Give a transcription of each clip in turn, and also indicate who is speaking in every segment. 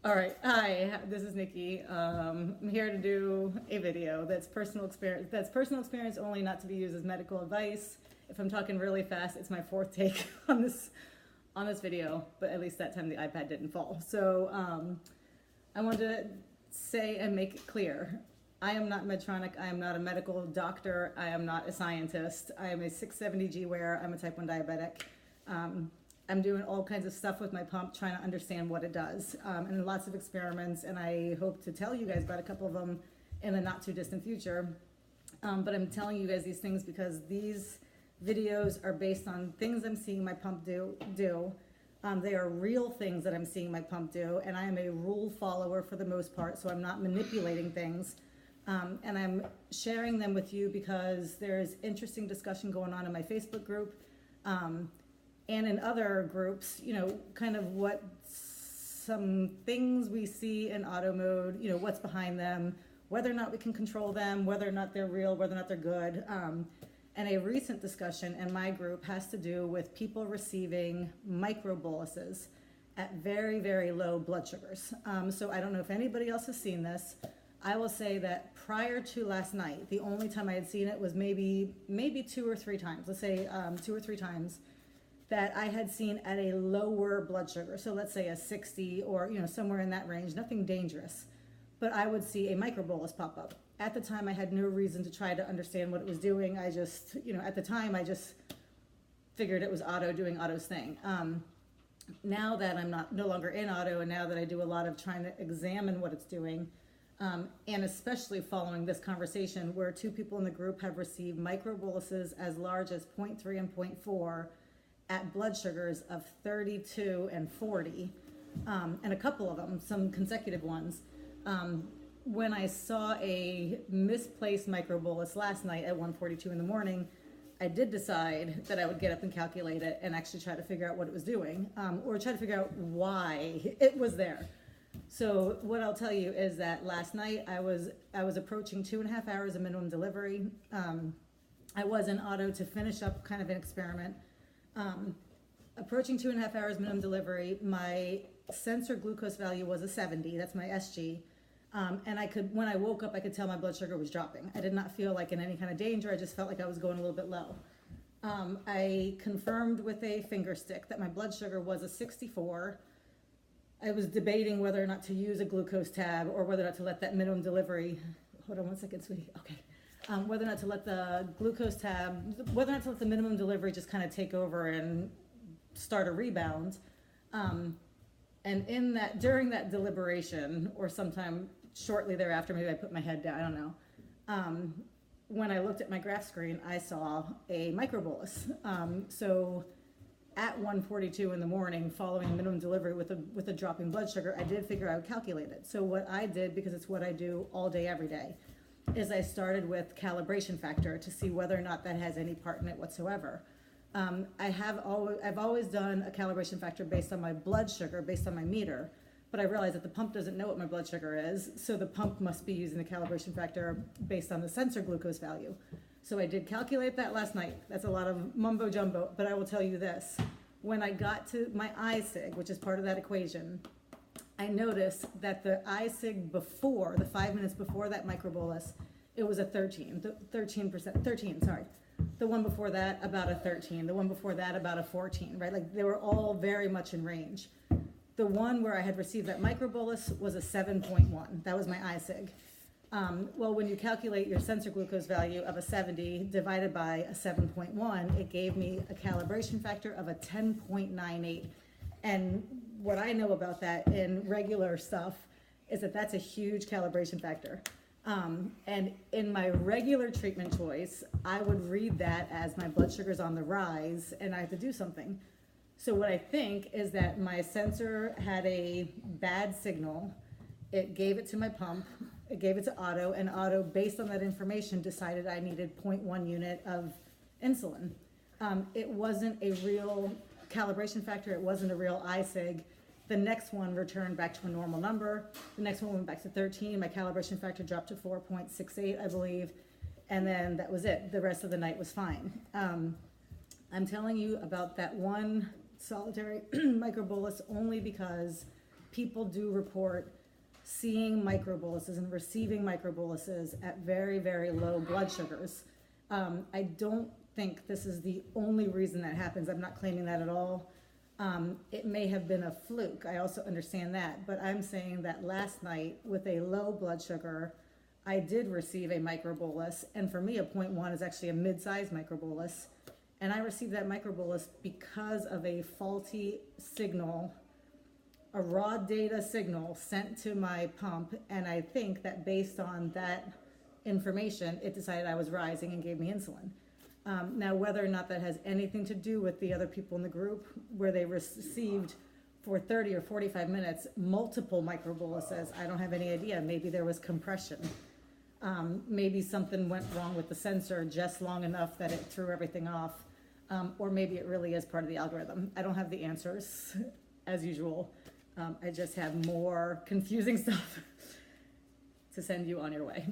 Speaker 1: All right, hi, this is Nikki. I'm here to do a video that's personal experience. That's personal experience only, not to be used as medical advice. If I'm talking really fast, it's my fourth take on this video, but at least that time the iPad didn't fall. So I want to say and make it clear: I am not Medtronic. I am not a medical doctor. I am not a scientist. I am a 670G wearer. I'm a type 1 diabetic. I'm doing all kinds of stuff with my pump, trying to understand what it does, and lots of experiments, and I hope to tell you guys about a couple of them in the not too distant future. But I'm telling you guys these things because these videos are based on things I'm seeing my pump do. They are real things that I'm seeing my pump do, and I am a rule follower for the most part, so I'm not manipulating things. And I'm sharing them with you because there's interesting discussion going on in my Facebook group. And in other groups, kind of what some things we see in auto mode, what's behind them, whether or not we can control them, whether or not they're real, whether or not they're good. And a recent discussion in my group has to do with people receiving microboluses at very, very low blood sugars. So I don't know if anybody else has seen this. I will say that prior to last night, the only time I had seen it was maybe 2 or 3 times. Let's say 2 or 3 times that I had seen at a lower blood sugar. So let's say a 60 or somewhere in that range, nothing dangerous. But I would see a microbolus pop up. At the time, I had no reason to try to understand what it was doing. I just, at the time, I just figured it was auto doing auto's thing. Now that I'm no longer in auto, and now that I do a lot of trying to examine what it's doing, and especially following this conversation where 2 people in the group have received microboluses as large as 0.3 and 0.4 at blood sugars of 32 and 40, and a couple of them, some consecutive ones. When I saw a misplaced microbolus last night at 1:42 in the morning, I did decide that I would get up and calculate it and actually try to figure out what it was doing, or try to figure out why it was there. So what I'll tell you is that last night I was approaching 2.5 hours of minimum delivery. I was in auto to finish up kind of an experiment. Approaching 2.5 hours minimum delivery, my sensor glucose value was a 70. That's my SG. And when I woke up, I could tell my blood sugar was dropping. I did not feel like in any kind of danger. I just felt like I was going a little bit low. I confirmed with a finger stick that my blood sugar was a 64. I was debating whether or not to use a glucose tab or whether or not to let that minimum delivery, hold on one second, sweetie, okay. Whether or not to let the glucose tab, whether or not to let the minimum delivery just kind of take over and start a rebound. And during that deliberation, or sometime shortly thereafter, maybe I put my head down, I don't know. When I looked at my graph screen, I saw a microbolus. So at 1:42 in the morning, following minimum delivery with a dropping blood sugar, I did figure I would calculate it. So what I did, because it's what I do all day, every day, is I started with calibration factor to see whether or not that has any part in it whatsoever. I've always done a calibration factor based on my blood sugar, based on my meter, but I realized that the pump doesn't know what my blood sugar is, so the pump must be using the calibration factor based on the sensor glucose value. So I did calculate that last night. That's a lot of mumbo jumbo, but I will tell you this. When I got to my ISIG, which is part of that equation, I noticed that the ISIG before, the 5 minutes before that microbolus, it was a 13%, sorry. The one before that, about a 13. The one before that, about a 14, right? Like they were all very much in range. The one where I had received that microbolus was a 7.1. That was my ISIG. Well, when you calculate your sensor glucose value of a 70 divided by a 7.1, it gave me a calibration factor of a 10.98. And what I know about that in regular stuff is that that's a huge calibration factor. And in my regular treatment choice, I would read that as my blood sugar's on the rise and I have to do something. So what I think is that my sensor had a bad signal. It gave it to my pump, it gave it to auto, and auto, based on that information, decided I needed 0.1 unit of insulin. It wasn't a real calibration factor, it wasn't a real ISIG. The next one returned back to a normal number. The next one went back to 13. My calibration factor dropped to 4.68, I believe. And then that was it. The rest of the night was fine. I'm telling you about that one solitary microbolus only because people do report seeing microboluses and receiving microboluses at very, very low blood sugars. I don't think this is the only reason that happens. I'm not claiming that at all. It may have been a fluke. I also understand that, but I'm saying that last night with a low blood sugar, I did receive a microbolus, and for me, a 0.1 is actually a mid-sized microbolus, and I received that microbolus because of a faulty signal, a raw data signal sent to my pump, and I think that based on that information, it decided I was rising and gave me insulin. Now, whether or not that has anything to do with the other people in the group, where they received for 30 or 45 minutes multiple microboluses, I don't have any idea. Maybe there was compression. Maybe something went wrong with the sensor just long enough that it threw everything off. Or maybe it really is part of the algorithm. I don't have the answers, as usual. I just have more confusing stuff to send you on your way.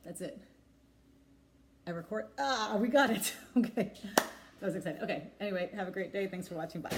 Speaker 1: That's it. I record. We got it. Okay. That was exciting. Okay. Anyway, have a great day. Thanks for watching. Bye.